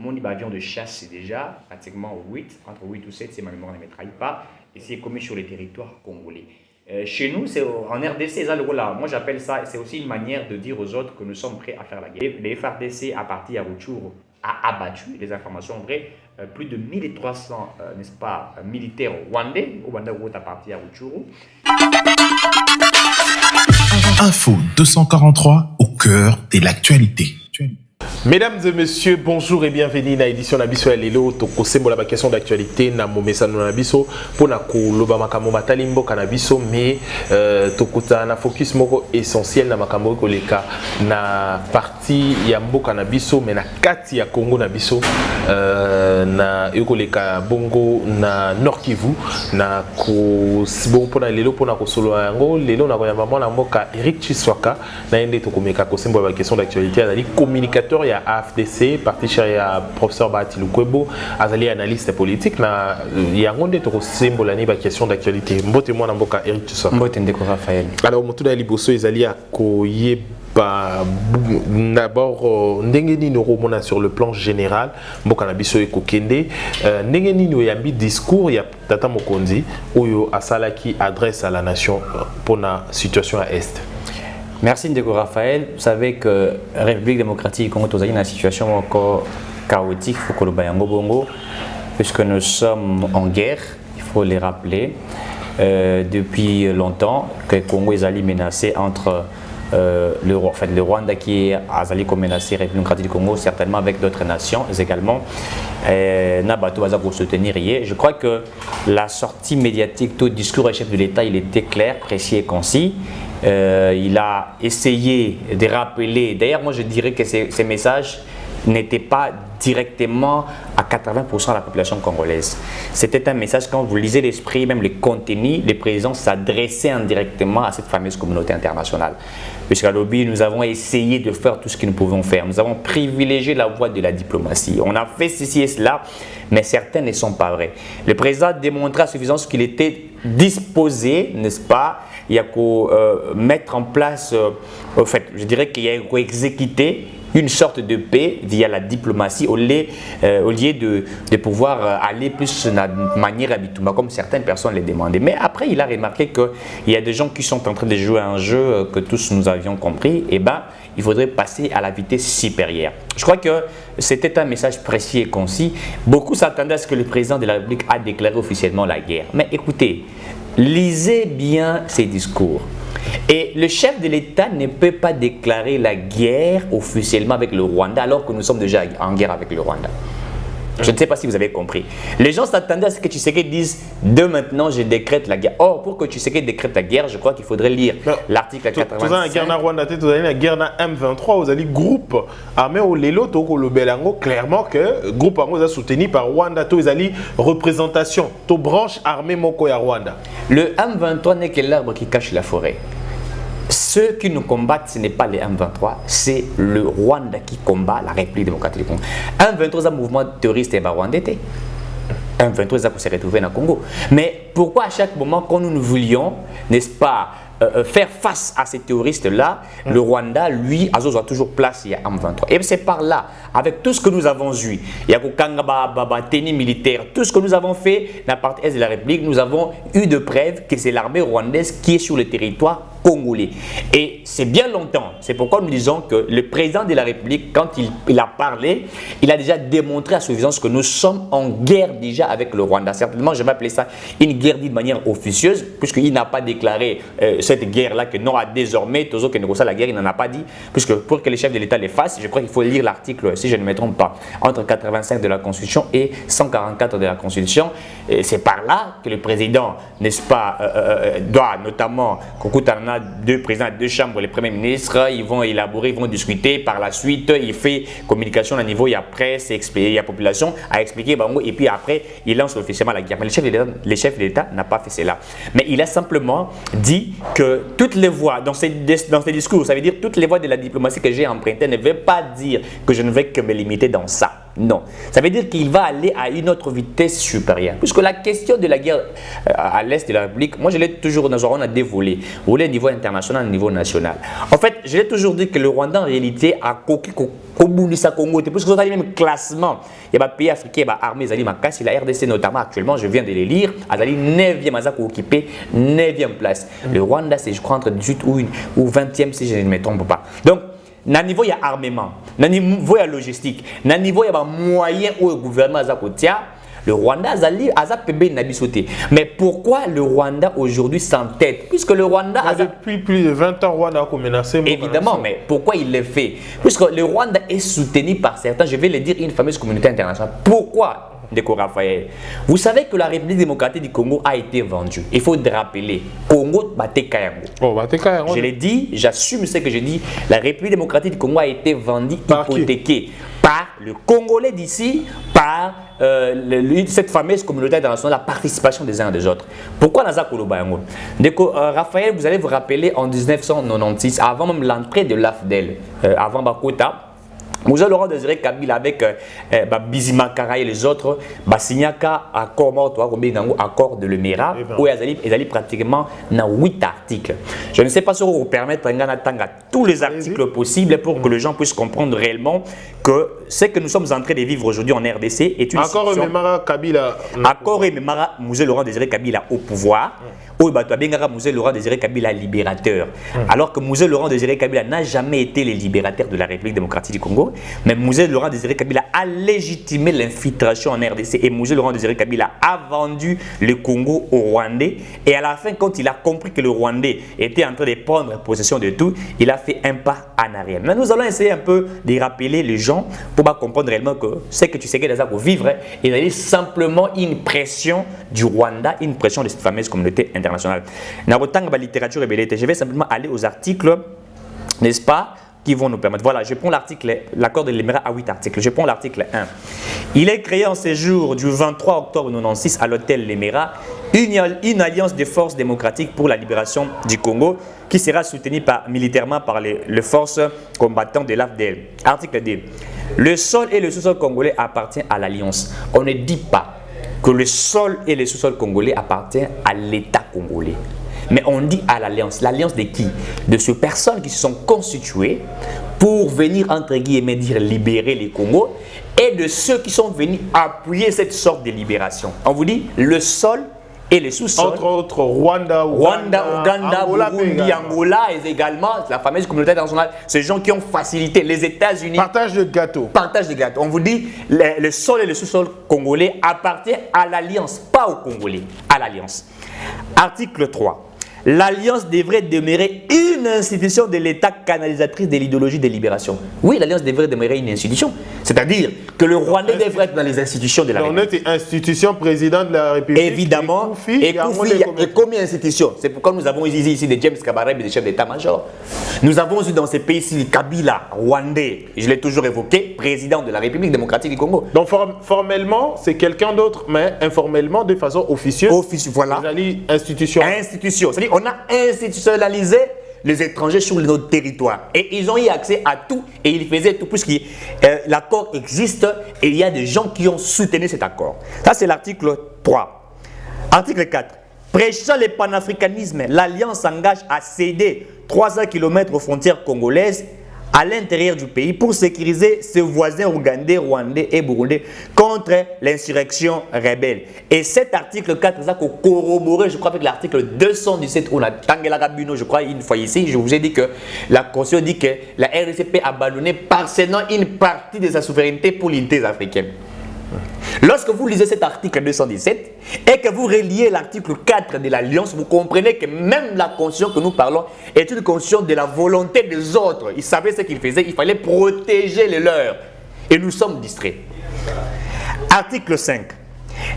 mon avion de chasse, c'est déjà pratiquement 8, entre 8 ou 7, si ma mémoire ne me trahit pas, et c'est commis sur le territoire congolais. Chez nous, c'est en RDC, là. Moi, j'appelle ça, c'est aussi une manière de dire aux autres que nous sommes prêts à faire la guerre. Les FARDC, à partir à Rutshuru, a abattu, les informations vraies, plus de 1300, n'est-ce pas, militaires rwandais, au Rwanda, à partir à Rutshuru. Info 243 au cœur de l'actualité. Mesdames et messieurs, bonjour et bienvenue à l'édition Nabiso ya lelo tokosembo la question d'actualité na momesa na biso pona koloba makambo matalimbo kanabiso mais tokuta na focus moko essentiel na makambo koleka na partie ya mboka na biso mais na kati ya Congo na biso na ekoleka bongo na Nord Kivu na ko bon pona lelo pona kosolo yango lelo na koyamba mwana mboka Eric Chiswaka na ende tokomeka kosembo la question d'actualité azali communicateur ya AFDC, parti cher ya professeur Bahati Lukwebo, azali analyste politique na yango nde toko sembola ni ba question d'actualité. Mbote mwana mboka Eric Chiswaka. Mbote ndeko Raphaël. Alors moto na liboso ezali akoye d'abord ndenge nini romona sur le plan général mboka na biso ekokende ndenge nini oyambi discours ya tata Mokonzi oyo asalaki adresse à la nation pour la situation à est. Merci Ndeko Raphaël. Vous savez que la République démocratique du Congo est dans une situation encore chaotique, il faut que le Bayango Bongo, puisque nous sommes en guerre, il faut les rappeler. Depuis longtemps que le Congo est menacé entre le Rwanda qui est menacé, la République démocratique du Congo, certainement avec d'autres nations également. Nabato va pour soutenir hier. Je crois que la sortie médiatique, tout discours du chef de l'État, il était clair, précis et concis. Il a essayé de rappeler, d'ailleurs moi je dirais que ces messages n'étaient pas directement à 80% de la population congolaise. C'était un message, quand vous lisez l'esprit, même le contenu, le président s'adressait indirectement à cette fameuse communauté internationale. Puisqu'à l'OBI, nous avons essayé de faire tout ce que nous pouvons faire. Nous avons privilégié la voie de la diplomatie. On a fait ceci et cela, mais certains ne sont pas vrais. Le président a démontré à suffisance qu'il était disposé, n'est-ce pas, il y a qu'à mettre en place, en fait, je dirais qu'il y a qu'à exécuter une sorte de paix via la diplomatie au lieu de pouvoir aller plus de manière habituelle, comme certaines personnes les demandaient. Mais après, il a remarqué qu'il y a des gens qui sont en train de jouer un jeu que tous nous avions compris. Et ben, il faudrait passer à la vitesse supérieure. Je crois que c'était un message précis et concis. Beaucoup s'attendaient à ce que le président de la République a déclaré officiellement la guerre. Mais écoutez, lisez bien ces discours. Et le chef de l'État ne peut pas déclarer la guerre officiellement avec le Rwanda alors que nous sommes déjà en guerre avec le Rwanda. Je ne sais pas si vous avez compris. Les gens s'attendaient à ce que Tshisekedi dise « de maintenant, je décrète la guerre ». Or, pour que Tshisekedi décrète la guerre, je crois qu'il faudrait lire l'article 85. Vous avez la guerre na Rwanda, vous avez la guerre na M23, vous avez le groupe armé au Lelo, Toko Lobelango, clairement que le groupe armé est soutenu par Rwanda, vous avez représentation, to branche armée Moko ya Rwanda. Le M23 n'est que l'arbre qui cache la forêt. Ceux qui nous combattent, ce n'est pas les M23, c'est le Rwanda qui combat la République démocratique du Congo. M23 est un mouvement terroriste et rwandais. M23 est pour se retrouver dans le Congo. Mais pourquoi à chaque moment, quand nous voulions, n'est-ce pas, faire face à ces terroristes-là, le Rwanda, lui, a toujours place, il y a M23. Et c'est par là, avec tout ce que nous avons eu, il y a Teni militaire, tout ce que nous avons fait dans la partie est de la République, nous avons eu de preuves que c'est l'armée rwandaise qui est sur le territoire congolais. Et c'est bien longtemps, c'est pourquoi nous disons que le président de la République, quand il a parlé, il a déjà démontré à suffisance que nous sommes en guerre déjà avec le Rwanda. Certainement, je vais appeler ça une guerre dite de manière officieuse, puisqu'il n'a pas déclaré cette guerre-là que non, désormais, Tozo Kenekosa, la guerre, il n'en a pas dit, puisque pour que les chefs de l'État les fassent, je crois qu'il faut lire l'article, si je ne me trompe pas, entre 85 de la Constitution et 144 de la Constitution. C'est par là que le président, n'est-ce pas, doit notamment, Kokutana, deux présidents, deux chambres, les premiers ministres, ils vont élaborer, ils vont discuter. Par la suite, il fait communication à niveau, il y a presse, il y a population à expliquer, et puis après, il lance officiellement la guerre. Mais le chef de l'État n'a pas fait cela. Mais il a simplement dit que toutes les voies, dans ces discours, ça veut dire toutes les voies de la diplomatie que j'ai empruntées ne veulent pas dire que je ne vais que me limiter dans ça. Non. Ça veut dire qu'il va aller à une autre vitesse supérieure. Puisque la question de la guerre à l'est de la République, moi je l'ai toujours, on a dévolé. Vous voulez au niveau international, au niveau national. En fait, je l'ai toujours dit que le Rwanda en réalité a coquille Kobulisa Congo, puisque vous avez le même classement. Il y a des pays africains, il y a des armées, la RDC notamment actuellement, je viens de les lire, Azali 9e Azako occupé, 9e place. Le Rwanda, c'est je crois entre 18 ou 20e si je ne me trompe pas. Donc, na niveau il y a armement, na niveau il y a logistique, na niveau il y a moyens où le gouvernement Azako tient. Le Rwanda a pébé nabisoté. Mais pourquoi le Rwanda aujourd'hui s'entête? Puisque le Rwanda depuis plus de 20 ans, le Rwanda a menacé. Évidemment, mais pourquoi il le fait? Puisque le Rwanda est soutenu par certains, je vais le dire, une fameuse communauté internationale. Pourquoi? Déco Raphaël. Vous savez que la République démocratique du Congo a été vendue. Il faut le rappeler. Congo Bate Kayango. Oh, Bate Kayango. Je l'ai dit, j'assume ce que je dis. La République démocratique du Congo a été vendue, hypothéquée par le Congolais d'ici, par cette fameuse communauté internationale, la participation des uns et des autres. Pourquoi Naza Kolobayango? Déco Raphaël, vous allez vous rappeler en 1996, avant même l'entrée de l'AFDEL, avant Bakota. Moussa Laurent Désiré Kabila avec Bizima Kara et les autres, Signaka accord de l'Emera, où ils allaient pratiquement dans 8 articles. Je ne sais pas si on vous permettre d'attendre tous les articles possibles pour que les gens puissent comprendre réellement que ce que nous sommes en train de vivre aujourd'hui en RDC est une situation... Accord Emera Kabila. Accord Emera Moussa Laurent Désiré Kabila au pouvoir. Moussa Laurent Désiré Kabila libérateur. Alors que Moussa Laurent Désiré Kabila n'a jamais été le libérateur de la République démocratique du Congo. Mais Moussa Laurent Désiré Kabila a légitimé l'infiltration en RDC et Moussa Laurent Désiré Kabila a vendu le Congo au Rwandais. Et à la fin, quand il a compris que le Rwandais était en train de prendre possession de tout, il a fait un pas en arrière. Mais nous allons essayer un peu de rappeler les gens pour comprendre réellement que ce que tu sais que les pour vivre, il y a simplement une pression du Rwanda, une pression de cette fameuse communauté internationale. Dans la littérature rebelle, je vais simplement aller aux articles, n'est-ce pas, qui vont nous permettre. Voilà, je prends l'article, l'accord de l'Émirat à 8 articles. Je prends l'article 1. Il est créé en ces jours du 23 octobre 1996 à l'hôtel l'Émirat une alliance de forces démocratiques pour la libération du Congo qui sera soutenue militairement par les forces combattantes de l'AFDEL. Article 2. Le sol et le sous-sol congolais appartiennent à l'alliance. On ne dit pas que le sol et le sous-sol congolais appartiennent à l'État congolais. Mais on dit à l'alliance. L'alliance de qui? De ces personnes qui se sont constituées pour venir, entre guillemets, dire libérer les Congos et de ceux qui sont venus appuyer cette sorte de libération. On vous dit le sol et le sous-sol. Entre autres, Rwanda, Ouganda, Burundi, Angola et également la fameuse communauté internationale. Ces gens qui ont facilité les États-Unis. Partage de gâteaux. Partage de gâteaux. On vous dit le sol et le sous-sol congolais appartiennent à l'alliance, pas aux Congolais, à l'alliance. Article 3. L'Alliance devrait demeurer une institution de l'État canalisatrice de l'idéologie de libération. Oui, l'Alliance devrait demeurer une institution. C'est-à-dire que le Rwandais devrait être dans les institutions de la République. On est institution président de la République. Évidemment. Et combien d'institutions? C'est pourquoi nous avons ici des James Kabarebe, des chefs d'état-major. Nous avons eu dans ces pays-ci Kabila, Rwandais, je l'ai toujours évoqué, président de la République démocratique du Congo. Donc formellement, c'est quelqu'un d'autre, mais informellement, de façon officieuse. Voilà. Institution. Institution. C'est-à-dire on a institutionnalisé les étrangers sur notre territoire. Et ils ont eu accès à tout et ils faisaient tout puisque l'accord existe et il y a des gens qui ont soutenu cet accord. Ça, c'est l'article 3. Article 4. Prêchant le panafricanisme, l'Alliance s'engage à céder 300 km aux frontières congolaises à l'intérieur du pays pour sécuriser ses voisins ougandais, rwandais et burundais contre l'insurrection rebelle. Et cet article 4, ça a corroboré, je crois, avec l'article 217, où on a Tangela Rabino, je crois, une fois ici, je vous ai dit que la Constitution dit que la RDC peut abandonner partiellement une partie de sa souveraineté pour l'unité africaine. Lorsque vous lisez cet article 217 et que vous reliez l'article 4 de l'Alliance, vous comprenez que même la Constitution que nous parlons est une Constitution de la volonté des autres. Ils savaient ce qu'ils faisaient, il fallait protéger les leurs. Et nous sommes distraits. Article 5.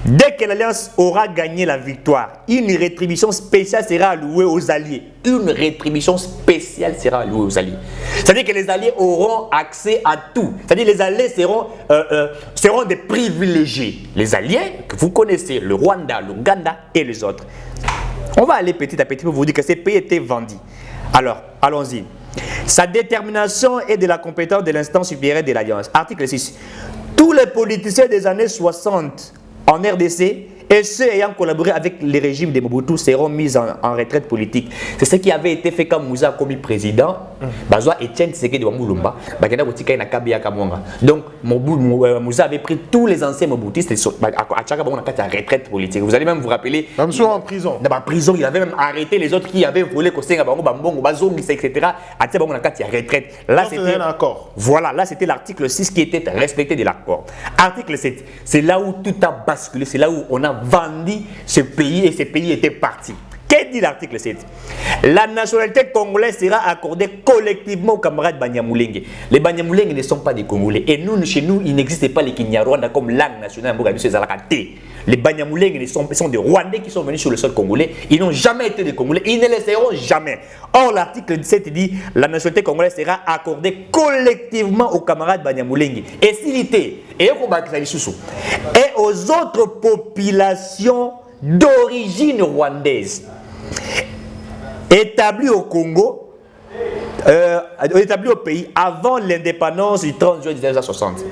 Dès que l'Alliance aura gagné la victoire, une rétribution spéciale sera allouée aux alliés. Une rétribution spéciale sera allouée aux alliés. C'est-à-dire que les alliés auront accès à tout. C'est-à-dire que les alliés seront des privilégiés. Les alliés que vous connaissez, le Rwanda, l'Ouganda et les autres. On va aller petit à petit pour vous dire que ces pays étaient vendus. Alors, allons-y. Sa détermination est de la compétence de l'instance supérieure de l'Alliance. Article 6. tous les politiciens des années 60 en RDC et ceux ayant collaboré avec les régimes de Mobutu seront mis en retraite politique. C'est ce qui avait été fait quand Moussa a commis président. Bazwa Etienne Tshisekedi de Mulumba, Bagenda Botika na Kabia Kamwanga. Donc Moussa avait pris tous les anciens Mobutistes à Tchaka Bango na retraite politique. Vous allez même vous rappeler. Même soit en prison. Dans la prison, il avait même arrêté les autres qui avaient volé Kosenga Bango Bambongo Bazongi etc. À Tchaka Bango na retraite. Là c'était un accord. Voilà, là c'était l'article 6 qui était respecté de l'accord. Article 7, c'est là où tout a basculé, c'est là où on a vendu ce pays et ce pays était parti. Qu'est-ce dit l'article 7? La nationalité congolaise sera accordée collectivement aux camarades Banyamulenge. Les Banyamulenge ne sont pas des Congolais. Et nous, chez nous, il n'existe pas les Kinyarwanda comme langue nationale. Les Banyamulenge sont des Rwandais qui sont venus sur le sol congolais. Ils n'ont jamais été des Congolais. Ils ne le seront jamais. Or, l'article 17 dit la nationalité congolaise sera accordée collectivement aux camarades Banyamulenge. Et s'il était, et aux autres populations d'origine rwandaise établis au Congo, établis au pays avant l'indépendance du 30 juin 1960.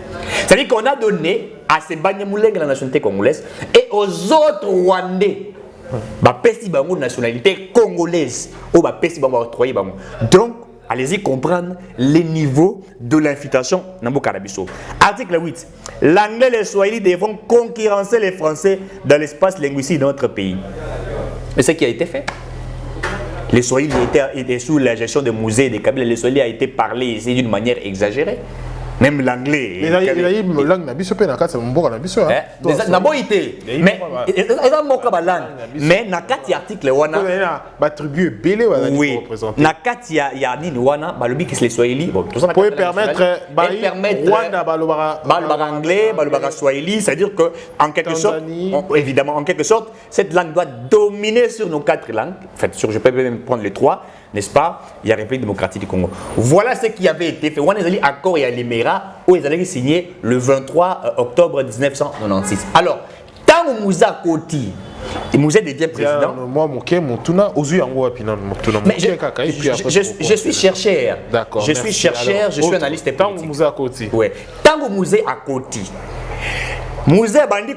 C'est-à-dire qu'on a donné à ces Banyamulenge la nationalité congolaise et aux autres Rwandais bapesi bango nationalité congolaise ou bapesi bango octroyé bango. Donc allez-y comprendre les niveaux de l'infiltration Nambo Karabiso. Article 8. L'anglais et le swahili devront concurrencer les français dans l'espace linguistique de notre pays. Et ce qui a été fait. Les swahili étaient sous la gestion de musées et des Kabyles. Le swahili a été parlé ici d'une manière exagérée. Même l'anglais. Mais nakati article wana attribut belé oui nakati ya nini wana balobi que les swahili bon tout ça pour permettre Rwanda balobaka anglais balobaka swahili, c'est-à-dire que en quelque sorte évidemment en quelque sorte cette langue doit dominer sur nos 4 langues. En fait je peux même prendre les 3, n'est-ce pas? Il y a République démocratique du Congo. Voilà ce qui avait été fait. On a accord et à l'Émirat où ils allaient signer le 23 octobre 1996. Alors, tant que Moussa Koti, Moussa devient président. Moi, je suis chercheur. D'accord. Je suis chercheur, je suis analyste politique. Tant que Moussa Koti. Oui. Tant que Moussa Koti. Moussa Bandi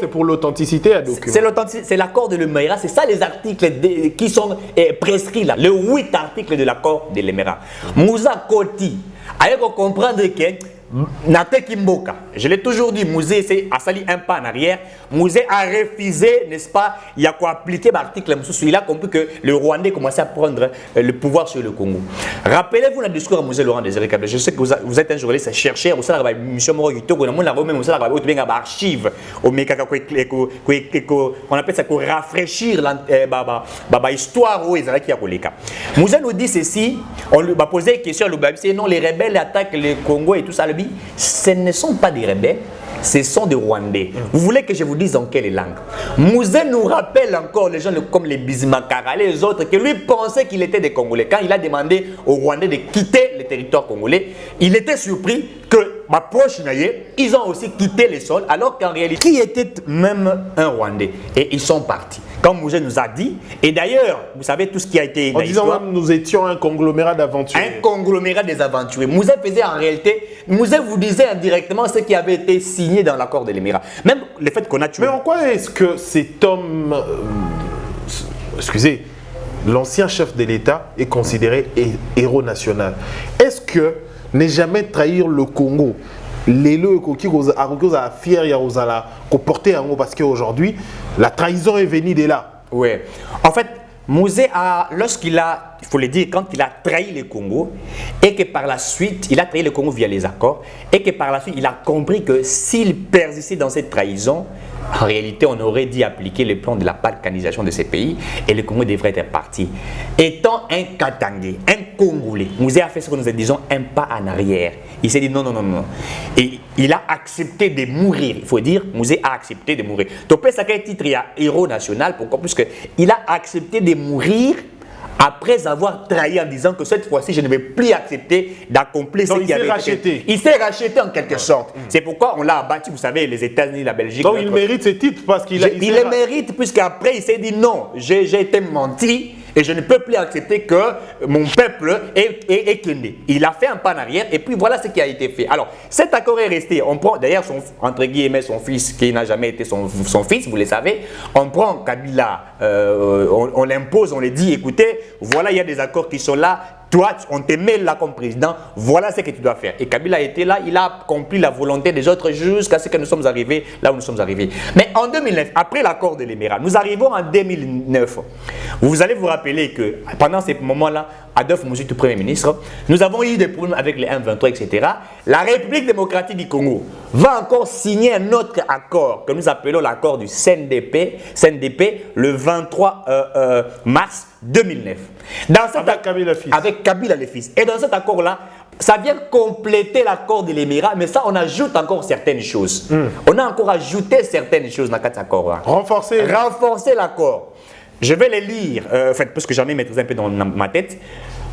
c'est pour l'authenticité à document. C'est l'accord de l'Émirat, c'est ça les articles qui sont prescrits là, le 8 articles de l'accord de l'Émirat. Moussa Koti, avec comprendre que Nate Kimboka, je l'ai toujours dit, Mouzé a sali un pas en arrière. Mouzé a refusé, n'est-ce pas, il y a quoi appliquer l'article. Il a compris que le Rwandais commençait à prendre le pouvoir sur le Congo. Rappelez-vous le discours à Mouzé Laurent Désiré Kabila. Je sais que vous êtes un journaliste chercheur, vous savez, M. Morogito, on a même archive au Mekaka, on appelle ça pour rafraîchir l'histoire où ils allaient à Mouzé nous dit ceci, on lui a posé une question à l'Oubabisi, non, les rebelles attaquent le Congo et tout ça. Ce ne sont pas des rebelles, ce sont des Rwandais. Vous voulez que je vous dise en quelle langue? Mouzé nous rappelle encore les gens comme les Bismakara, les autres, que lui pensait qu'il était des Congolais. Quand il a demandé aux Rwandais de quitter le territoire congolais, il était surpris que ma proche ils ont aussi quitté les sols, alors qu'en réalité, qui était même un Rwandais? Et ils sont partis. Comme Mouzé nous a dit, et d'ailleurs, vous savez tout ce qui a été en disant même nous étions un conglomérat d'aventuriers. Un conglomérat des aventuriers. Mouzé faisait en réalité, Mouzé vous disait indirectement ce qui avait été signé dans l'accord de l'Émirat. Même le fait qu'on a tué. Mais en quoi est-ce que cet homme, excusez, l'ancien chef de l'État est considéré héros national? Est-ce que ne jamais trahir le Congo, les qui a fier Yarosala, porter en haut parce qu'aujourd'hui la trahison est venue de là. Oui. En fait, Mouzé a, lorsqu'il a, il faut le dire, quand il a trahi le Congo et que par la suite, il a trahi le Congo via les accords et que par la suite, il a compris que s'il persistait dans cette trahison, en réalité, on aurait dû appliquer le plan de la balkanisation de ces pays et le Congo devrait être parti. Étant un Katangé, un Congolais, Mouzé a fait ce que nous disons un pas en arrière. Il s'est dit non, non, non, non. Et il a accepté de mourir. Il faut dire, Mouzé a accepté de mourir. Topé Sakai titre, il y a héros national. Pourquoi? Parce qu'il a accepté de mourir après avoir trahi en disant que cette fois-ci, je ne vais plus accepter d'accomplir ce qui avait été racheté. Il s'est racheté en quelque sorte. C'est pourquoi on l'a abattu, vous savez, les États-Unis, la Belgique. Donc il mérite ce titre parce qu'il a... Il le mérite puisqu'après il s'est dit non, j'ai été menti et je ne peux plus accepter que mon peuple est Kende. Il a fait un pas en arrière et puis voilà ce qui a été fait. Alors, cet accord est resté. On prend d'ailleurs entre guillemets son fils qui n'a jamais été son fils, vous le savez. On prend Kabila, on l'impose, on lui dit écoutez, voilà, il y a des accords qui sont là. Toi, on te met là comme président, voilà ce que tu dois faire. Et Kabila était là, il a accompli la volonté des autres jusqu'à ce que nous sommes arrivés là où nous sommes arrivés. Mais en 2009, après l'accord de l'Émirat, nous arrivons en 2009. Vous allez vous rappeler que pendant ces moments-là, Adolphe Mouzitu, Premier ministre, nous avons eu des problèmes avec les M23, etc. La République démocratique du Congo va encore signer un autre accord que nous appelons l'accord du CNDP le 23 mars 2009. Avec Kabila le fils. Et dans cet accord-là, ça vient compléter l'accord de l'Émirat, mais ça, on ajoute encore certaines choses. On a encore ajouté certaines choses dans cet accord-là. Renforcer l'accord. Je vais les lire, parce que j'en ai maîtrisé un peu dans ma tête.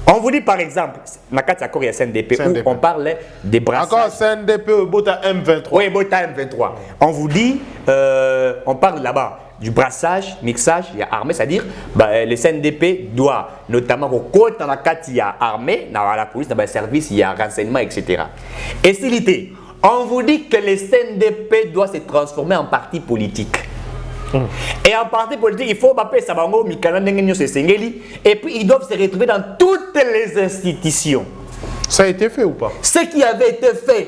On vous dit par exemple, dans cet accord, il y a CNDP, où on parle des brassages. Encore CNDP, Bota M23. Oui, Bota M23. On vous dit, on parle là-bas du brassage, mixage, il y a armée, c'est-à-dire le CNDP doit notamment au côté dans la carte il y a armée, dans la police, dans le service, il y a renseignement, etc. Et s'il était, on vous dit que le CNDP doit se transformer en parti politique. Et en parti politique, il faut appeler Sabango, Mikana, et puis ils doivent se retrouver dans toutes les institutions. Ça a été fait ou pas? Ce qui avait été fait,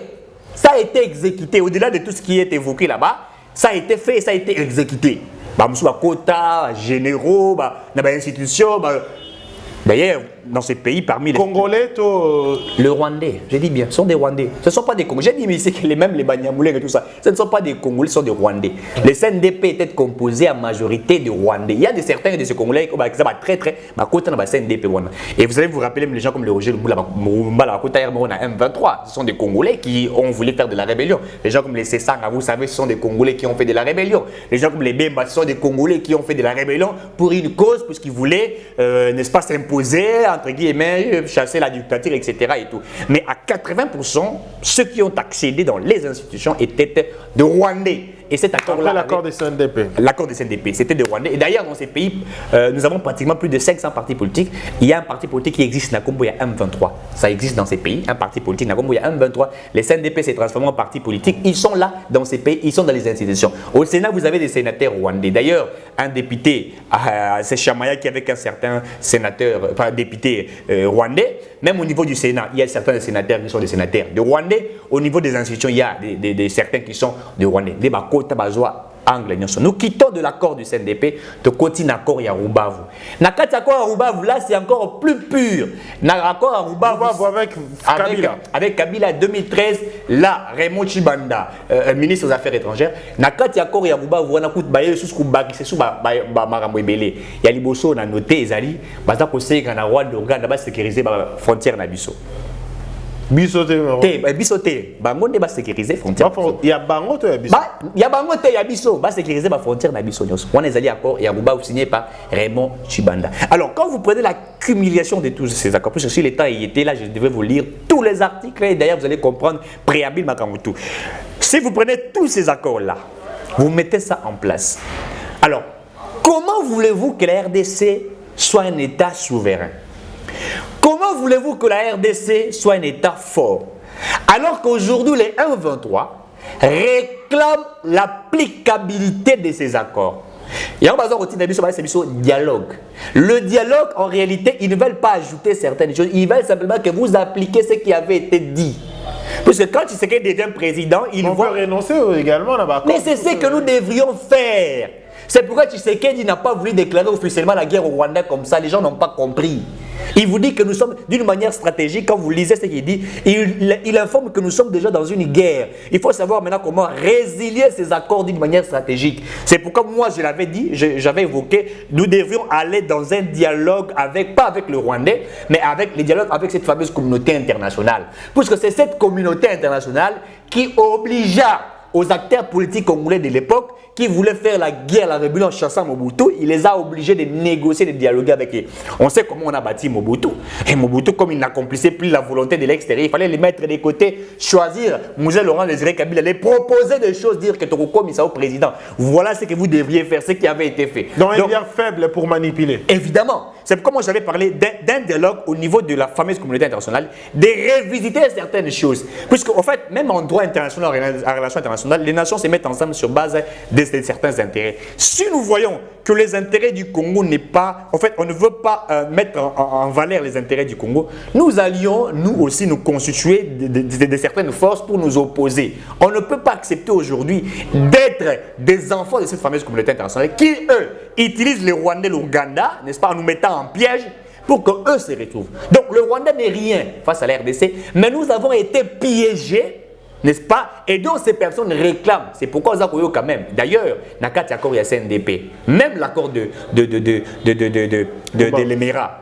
ça a été exécuté. Au-delà de tout ce qui est évoqué là-bas, ça a été fait et ça a été exécuté. Quota, généraux, dans les institutions. D'ailleurs, dans ces pays, parmi les Congolais, le Rwandais, je dis bien, ce sont des Rwandais. Ce ne sont pas des Congolais. J'ai dit, mais c'est que même les Banyamulés et tout ça, ce ne sont pas des Congolais, ce sont des Rwandais. Le CNDP était composé en majorité de Rwandais. Il y a certains de ces Congolais qui sont très, côté dans le CNDP. Et vous allez vous rappeler, même les gens comme le Roger Lumumba, M23, ce sont des Congolais qui ont voulu faire de la rébellion. Les gens comme les Sessanga, vous savez, ce sont des Congolais qui ont fait de la rébellion. Les gens comme les Bemba, ce sont des Congolais qui ont fait de la rébellion pour une cause, puisqu'ils voulaient, n'est-ce pas, s'imposer, entre guillemets, chasser la dictature, etc. et tout. Mais à 80%, ceux qui ont accédé dans les institutions étaient de Rwandais. Et cet accord-là. L'accord des CNDP. L'accord des CNDP, c'était de Rwandais. Et d'ailleurs, dans ces pays, nous avons pratiquement plus de 500 partis politiques. Il y a un parti politique qui existe, Nakombo, il y a M23. Ça existe dans ces pays, un parti politique, Nakombo, il y a M23. Les CNDP s'est transformé en parti politique. Ils sont là, dans ces pays, ils sont dans les institutions. Au Sénat, vous avez des sénateurs rwandais. D'ailleurs, un député, c'est Chamaya qui est avec un certain sénateur, enfin, député rwandais. Même au niveau du Sénat, il y a certains sénateurs qui sont des sénateurs de Rwandais. Au niveau des institutions, il y a certains qui sont de Rwandais. Nous quittons de l'accord du CNDP, de continuer l'accord à Rubavu. Nakati accord à Rubavu, là c'est encore plus pur. L'accord à Rubavu avec Kabila. Avec Kabila 2013, là Raymond Chibanda, ministre des Affaires étrangères, Nakati accord à Rubavu, on a coûté bailler sous Kubaki, c'est sous Marambo Ebele. Il y a Liboso, on a noté Ezali, Baza Kosei, on a Rwanda, on a sécurisé la frontière Nabiso. Bisoté, bango ne ba sécuriser frontière. Il y a bango to ya biso. Il y a bango te ya biso, ba sécuriser la frontière na biso nyos. On est allé accord et Aruba signé par Raymond Chibanda. Alors quand vous prenez l'accumulation de tous ces accords, puisque si l'État y était là, je devais vous lire tous les articles et d'ailleurs vous allez comprendre préambule Makamutu. Si vous prenez tous ces accords là, vous mettez ça en place. Alors, comment voulez-vous que la RDC soit un État souverain? Comment voulez-vous que la RDC soit un État fort alors qu'aujourd'hui les M23 réclament l'applicabilité de ces accords? Il y a un dialogue. Le dialogue, en réalité, ils ne veulent pas ajouter certaines choses. Ils veulent simplement que vous appliquiez ce qui avait été dit. Parce que quand Tshisekedi devient président, il peut renoncer également là-bas. Mais c'est ce que nous devrions faire. C'est pourquoi Tshisekedi n'a pas voulu déclarer officiellement la guerre au Rwanda comme ça. Les gens n'ont pas compris. Il vous dit que nous sommes d'une manière stratégique. Quand vous lisez ce qu'il dit, il informe que nous sommes déjà dans une guerre. Il faut savoir maintenant comment résilier ces accords d'une manière stratégique. C'est pourquoi moi je l'avais dit, j'avais évoqué, nous devrions aller dans un dialogue pas avec le Rwandais, mais avec les dialogues avec cette fameuse communauté internationale. Puisque c'est cette communauté internationale qui obligea aux acteurs politiques congolais de l'époque qui voulaient faire la guerre, la rébellion en chassant Mobutu, il les a obligés de négocier, de dialoguer avec eux. On sait comment on a bâti Mobutu. Et Mobutu, comme il n'accomplissait plus la volonté de l'extérieur, il fallait les mettre de côté, choisir Mouzé Laurent Désiré Kabila, les proposer des choses, dire que Tokoko Misao président. Voilà ce que vous devriez faire, ce qui avait été fait. Donc un lien faible pour manipuler. Évidemment. C'est comme j'avais parlé d'un dialogue au niveau de la fameuse communauté internationale, de révisiter certaines choses. Puisque, en fait, même en droit international, en relations internationales, les nations se mettent ensemble sur base de certains intérêts. Si nous voyons que les intérêts du Congo n'est pas, en fait, on ne veut pas mettre en valeur les intérêts du Congo, nous allions, nous aussi, nous constituer de certaines forces pour nous opposer. On ne peut pas accepter aujourd'hui d'être des enfants de cette fameuse communauté internationale qui, eux, utilisent les Rwandais, l'Ouganda, n'est-ce pas, en nous mettant en piège pour qu'eux se retrouvent. Donc le Rwanda n'est rien face à la RDC, mais nous avons été piégés, n'est-ce pas? Et donc ces personnes réclament. C'est pourquoi nous avons quand même. D'ailleurs, Nakati accord il y a CNDP, même l'accord de l'Émirat.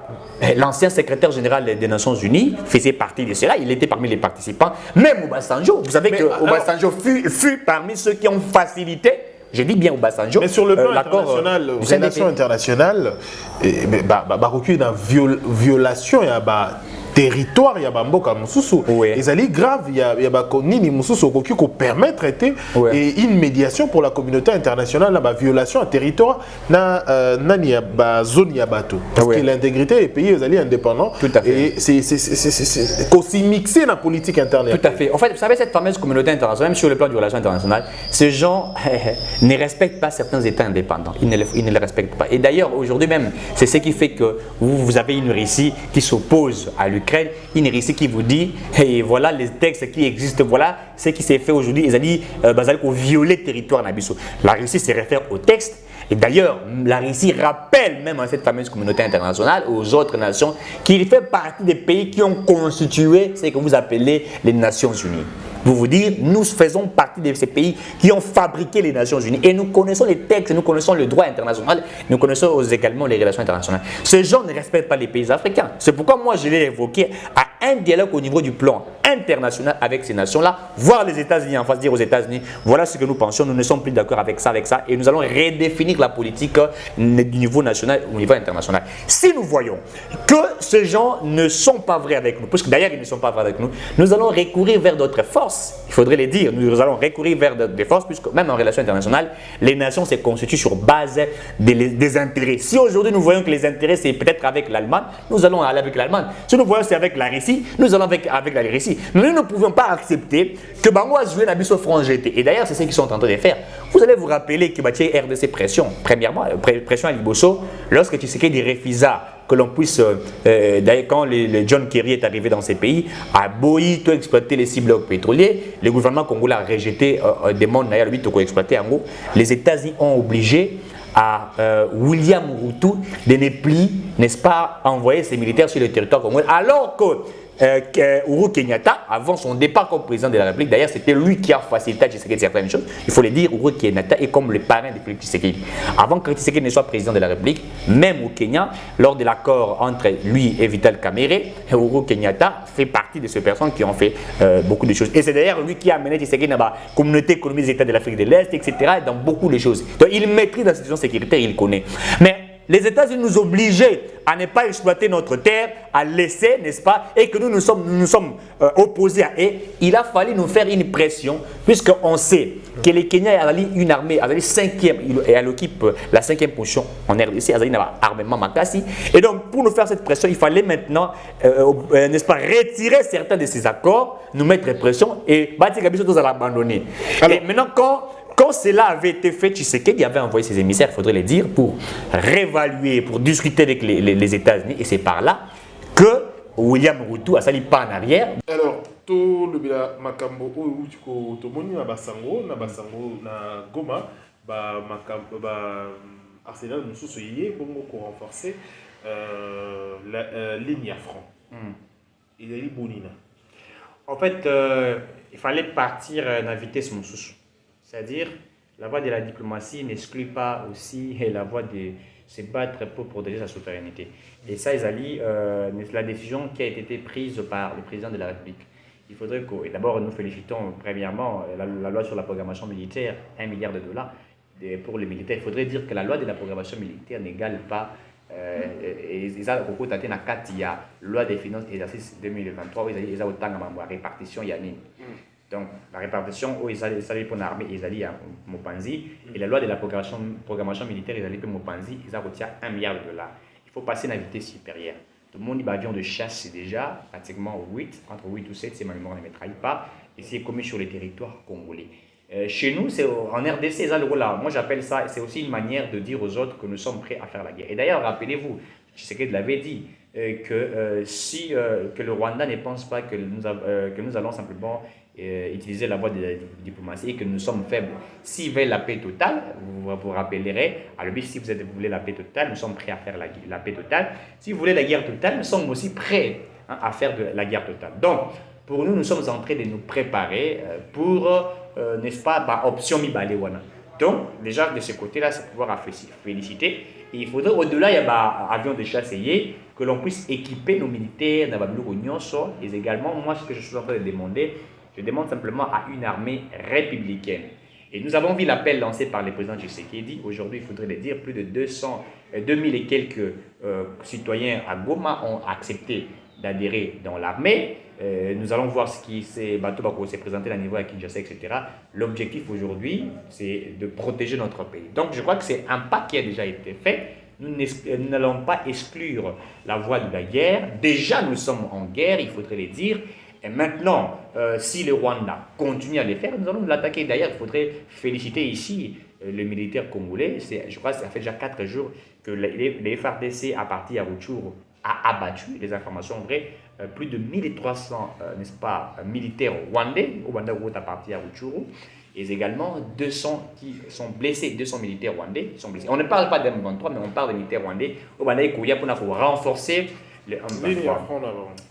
L'ancien secrétaire général des Nations Unies faisait partie de cela, il était parmi les participants. Même Obasanjo, vous savez que Obasanjo fut parmi ceux qui ont facilité. Je dis bien Obasanjo. Mais sur le plan international, aux Nations internationales, il y a une violation, il y a territoire, il y a Mboka Moussoussou. Les alliés graves, il y a Nini Moussoussou qui peut permettre et une médiation pour la communauté internationale, la violation à territoire, nani ya zone ya bateau. Parce que l'intégrité des pays, les alliés indépendants, tout à fait. Et c'est aussi mixé dans la politique interne. Tout à fait. En fait, vous savez, cette fameuse communauté internationale, même sur le plan des relations internationales, ces gens ne respectent pas certains États indépendants. Ils ne les respectent pas. Et d'ailleurs, aujourd'hui même, c'est ce qui fait que vous avez une Russie qui s'oppose à l'Ukraine. Une Russie qui vous dit, hey, voilà les textes qui existent, voilà ce qui s'est fait aujourd'hui. Ils ont dit, qu'on violait le territoire Nabiso. La Russie se réfère au texte. Et d'ailleurs, la Russie rappelle même à cette fameuse communauté internationale, aux autres nations, qu'il fait partie des pays qui ont constitué ce que vous appelez les Nations Unies. Vous dire, nous faisons partie de ces pays qui ont fabriqué les Nations Unies. Et nous connaissons les textes, nous connaissons le droit international, nous connaissons également les relations internationales. Ces gens ne respectent pas les pays africains. C'est pourquoi moi je l'ai évoqué à un dialogue au niveau du plan international avec ces nations-là, voir les États-Unis en face, dire aux États-Unis, voilà ce que nous pensions, nous ne sommes plus d'accord avec ça, et nous allons redéfinir la politique du niveau national au niveau international. Si nous voyons que ces gens ne sont pas vrais avec nous, parce que d'ailleurs ils ne sont pas vrais avec nous, nous allons recourir vers d'autres forces. Il faudrait les dire, nous allons recourir vers des forces, puisque même en relations internationales, les nations se constituent sur base des intérêts. Si aujourd'hui nous voyons que les intérêts c'est peut-être avec l'Allemagne, nous allons aller avec l'Allemagne. Si nous voyons que c'est avec la Russie, nous allons avec la Russie. Nous ne pouvons pas accepter que Bango a joué Nabiso frangété. Et d'ailleurs, c'est ce qu'ils sont en train de faire. Vous allez vous rappeler que RDC pression, premièrement, pression à Liboso, lorsque Tshisekedi refusa que l'on puisse, d'ailleurs quand le John Kerry est arrivé dans ces pays, à Boï, tout exploiter les 6 blocs pétroliers, le gouvernement congolais a rejeté des mondes d'ailleurs, lui, tout exploiter en gros. Les États-Unis ont obligé à William Ruto de ne plus, n'est-ce pas, envoyer ses militaires sur le territoire congolais, alors que Uhuru Kenyatta, avant son départ comme président de la République, d'ailleurs c'était lui qui a facilité Tshisekedi certaines choses, il faut le dire, Uhuru Kenyatta est comme le parrain de Félix Tshisekedi. Avant que Tshisekedi ne soit président de la République, même au Kenya, lors de l'accord entre lui et Vital Kamerhe, Uhuru Kenyatta fait partie de ces personnes qui ont fait beaucoup de choses. Et c'est d'ailleurs lui qui a amené Tshisekedi dans la communauté économique des États de l'Afrique de l'Est, etc., dans beaucoup de choses. Donc il maîtrise la situation sécuritaire, il connaît. Mais les États-Unis nous obligeaient à ne pas exploiter notre terre, à laisser, n'est-ce pas, et que nous sommes opposés à eux. Il a fallu nous faire une pression, puisqu'on sait que les Kenyans ont une armée, elle occupe la 5e position en RDC, elle a un armement Makasi. Et donc, pour nous faire cette pression, il fallait maintenant, n'est-ce pas, retirer certains de ces accords, nous mettre pression, et Batika tous à l'abandonner. Et maintenant, quand cela avait été fait, Tshisekedi avait envoyé ses émissaires, il faudrait le dire, pour réévaluer, pour discuter avec les États-Unis. Et c'est par là que William Ruto a sali pas en arrière. Alors, tout le bila makambo ou to moni na basango na Goma Arsenal mususu yé bongo ko renforcer la ligne à front. Il est bonina. En fait, il fallait partir à vitesse mususu. C'est-à-dire, la voie de la diplomatie n'exclut pas aussi la voie de se battre pour protéger sa souveraineté. Et ça, la décision qui a été prise par le président de la République. Il faudrait que, et d'abord, nous félicitons premièrement la loi sur la programmation militaire, $1 milliard. pour les militaires. Il faudrait dire que la loi de la programmation militaire n'égale pas. Il y a la loi des finances exercice 2023 il y a autant de répartition. Donc la répartition, ils allaient pour l'armée, ils allaient à Mopanzi. Et la loi de la programmation militaire, ils allaient pour Mopanzi, ils avaient 1 milliard de dollars. Il faut passer à une vitesse supérieure. Tout le monde dit avion de chasse, c'est déjà pratiquement 8, entre 8 ou 7, si ma mémoire ne me trahit pas. Et c'est commis sur le territoire congolais. Chez nous, en RDC, moi j'appelle ça, c'est aussi une manière de dire aux autres que nous sommes prêts à faire la guerre. Et d'ailleurs, rappelez-vous, Tshisekedi l'avait dit, que le Rwanda ne pense pas que nous allons simplement utiliser la voie de la diplomatie et que nous sommes faibles. S'ils veulent la paix totale, vous vous rappellerez, alors si vous voulez la paix totale, nous sommes prêts à faire la paix totale. Si vous voulez la guerre totale, nous sommes aussi prêts à faire de la guerre totale. Donc, pour nous, nous sommes en train de nous préparer pour, n'est-ce pas, option Mibalewana. Donc, déjà, de ce côté-là, c'est pouvoir féliciter. Et il faudrait, au-delà, il y a avion de chasse que l'on puisse équiper nos militaires dans la et également, moi, ce que je suis en train de demander, je demande simplement à une armée républicaine. Et nous avons vu l'appel lancé par le président Tshisekedi. Aujourd'hui, il faudrait le dire, plus de 2000 et quelques citoyens à Goma ont accepté d'adhérer dans l'armée. Nous allons voir ce qui s'est présenté à niveau à Kinshasa, etc. L'objectif aujourd'hui, c'est de protéger notre pays. Donc, je crois que c'est un pas qui a déjà été fait. Nous n'allons pas exclure la voie de la guerre. Déjà, nous sommes en guerre, il faudrait le dire. Et maintenant, si le Rwanda continue à les faire, nous allons l'attaquer. D'ailleurs, il faudrait féliciter ici le militaire congolais. Je crois que ça fait déjà 4 jours que les FARDC, à partir à Rutshuru, a abattu, les informations vraies, plus de 1300 n'est-ce pas, militaires rwandais, au Rwanda à partir à Rutshuru, et également 200 qui sont blessés, 200 militaires rwandais qui sont blessés. On ne parle pas d'M23, mais on parle des militaires rwandais au Rwanda et Kouya pour renforcer le M23.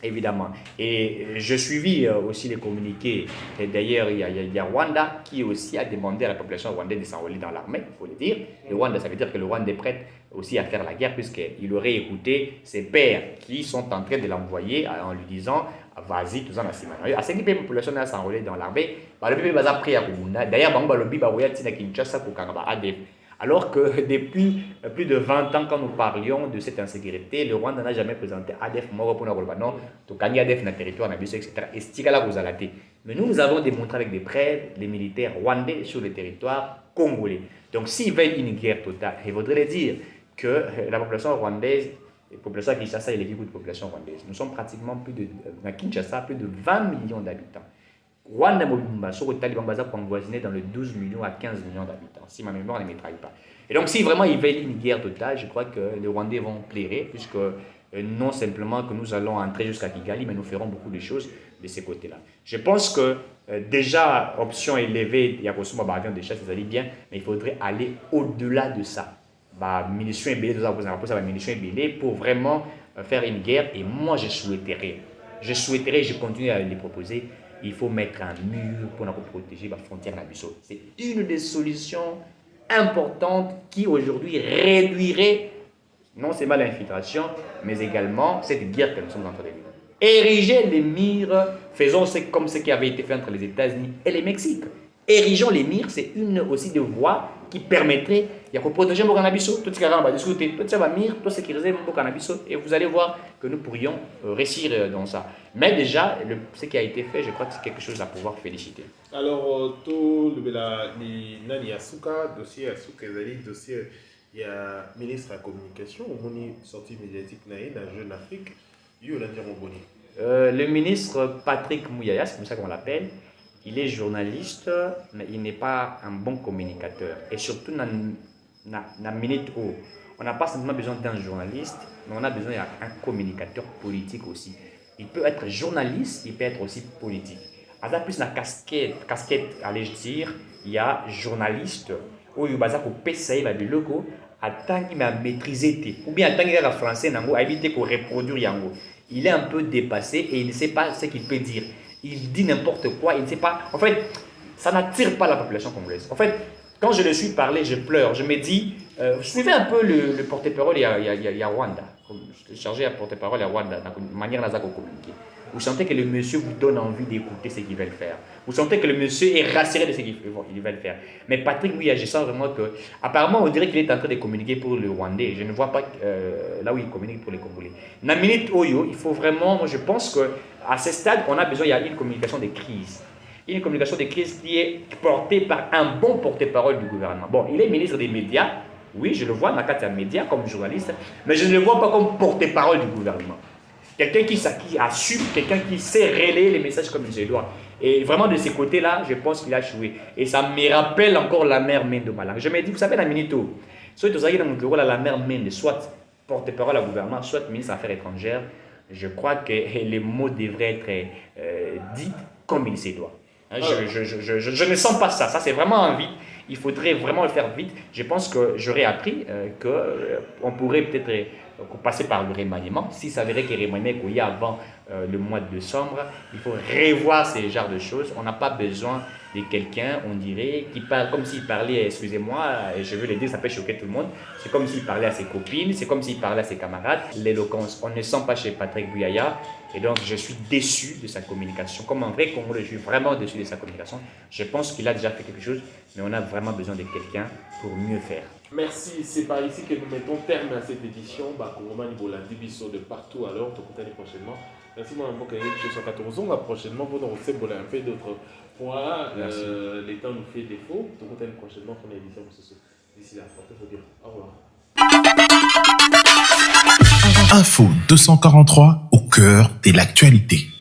Évidemment. Et je suivis aussi les communiqués. Et d'ailleurs, il y a Rwanda qui aussi a demandé à la population rwandaise de s'enrôler dans l'armée, il faut le dire. Le Rwanda, ça veut dire que le Rwanda est prêt aussi à faire la guerre, puisqu'il aurait écouté ses pères qui sont en train de l'envoyer en lui disant vas-y, tout ça, à ce que la population a s'enrôler dans l'armée, le peuple va pris à Rwanda. D'ailleurs, Bangba Tina Kinshasa pour ADF. Alors que depuis plus de 20 ans, quand nous parlions de cette insécurité, le Rwanda n'a jamais présenté ADF Moro pour non, donc ADF dans le territoire, etc. Et Stikala vous a laté. Mais nous avons démontré avec des preuves les militaires rwandais sur le territoire congolais. Donc s'ils veulent une guerre totale, il faudrait dire que la population rwandaise, la population à Kinshasa et les villes de population rwandaise, nous sommes pratiquement à Kinshasa, plus de 20 millions d'habitants. Rwanda Mobimba, sur le Taliban Baza, pour voisiner dans le 12 millions à 15 millions d'habitants, si ma mémoire ne me trahit pas. Et donc, si vraiment ils veulent une guerre totale, je crois que les Rwandais vont plaire, puisque non simplement que nous allons entrer jusqu'à Kigali, mais nous ferons beaucoup de choses de ces côtés-là. Je pense que déjà, option élevée, il y a aussi un avion de chasse, ça allait bien, mais il faudrait aller au-delà de ça. Munitions et bélés, munitions et bélés pour vraiment faire une guerre. Et moi, je souhaiterais, je continue à les proposer. Il faut mettre un mur pour protéger la frontière nationale. C'est une des solutions importantes qui aujourd'hui réduirait non seulement l'infiltration, mais également cette guerre que nous sommes en train de vivre. Ériger les murs, faisons comme ce qui avait été fait entre les États-Unis et le Mexique. Érigeons les murs, c'est une aussi des voies qui permettrait de protéger le cannabis, tout ce qui va discuter, tout ce qui va mire, tout sécuriser le cannabis, et vous allez voir que nous pourrions réussir dans ça. Mais déjà, ce qui a été fait, je crois que c'est quelque chose à pouvoir féliciter. Alors, tout le Nani Asuka, dossier Asuka, dossier, il y a ministre de la communication, au moni sortie médiatique dans Jeune Afrique, il y a le ministre Patrick Mouyaya, c'est comme ça qu'on l'appelle. Il est journaliste, mais il n'est pas un bon communicateur. Et surtout, dans la minute où on n'a pas simplement besoin d'un journaliste, mais on a besoin d'un communicateur politique aussi. Il peut être journaliste, il peut être aussi politique. À ça, plus la casquette, allais-je dire, il y a journaliste, où il y a un peu de logo, à tant qu'il m'a maîtrisé, ou bien à tant qu'il a français, à éviter qu'on reproduise. Il est un peu dépassé et il ne sait pas ce qu'il peut dire. Il dit n'importe quoi, il ne sait pas. En fait, ça n'attire pas la population congolaise. En fait, quand je le suis parlé, je pleure. Je me dis, suivez un peu le porte-parole, il y a Rwanda. Je suis chargé à porte-parole à Rwanda, de manière à communiquer. vous sentez que le monsieur vous donne envie d'écouter ce qu'il veut faire. Vous sentez que le monsieur est rassuré de ce qu'il veut faire. Mais Patrick Bouya, je sens vraiment que, apparemment, on dirait qu'il est en train de communiquer pour le Rwandais. Je ne vois pas là où il communique pour les Congolais. Na minute Oyo, il faut vraiment, moi je pense qu'à ce stade, on a besoin, il y a une communication de crise. Une communication de crise qui est portée par un bon porte-parole du gouvernement. Bon, il est ministre des médias, oui, je le vois dans le cadre des médias comme journaliste, mais je ne le vois pas comme porte-parole du gouvernement. Quelqu'un qui assume, quelqu'un qui sait relayer les messages comme il se doit. Et vraiment, de ces côtés-là, je pense qu'il a joué. Et ça me rappelle encore la mère Mende Malang. Je me dis, vous savez, la Minito, soit la mère Mende, soit porte-parole au gouvernement, soit ministre des Affaires étrangères, je crois que les mots devraient être dits comme il se doit. Je ne sens pas ça. Ça, c'est vraiment un vide. Il faudrait vraiment le faire vite. Je pense que j'aurais appris qu'on pourrait peut-être passer par le remaniement. S'il s'avérait qu'il y a remaniement qu'il y a avant le mois de décembre, il faut revoir ces genres de choses. On n'a pas besoin de quelqu'un, on dirait, qui parle comme s'il parlait, excusez-moi, je veux le dire, ça peut choquer tout le monde, c'est comme s'il parlait à ses copines, c'est comme s'il parlait à ses camarades. L'éloquence, on ne sent pas chez Patrick Bouyaya, et donc je suis déçu de sa communication. Comme un vrai Congolais, je suis vraiment déçu de sa communication. Je pense qu'il a déjà fait quelque chose, mais on a vraiment besoin de quelqu'un pour mieux faire. Merci, c'est par ici que nous mettons terme à cette édition. Bakongoma Nibolandi Bisso de partout, alors, on prochainement. Merci, mon amour, que je suis 14 ans. Prochainement, vous aurez un peu d'autres points. Les temps nous fait défaut. Donc, on prochainement pour l'édition. D'ici là, portez-vous bien. Au revoir. Info 243 au cœur de l'actualité.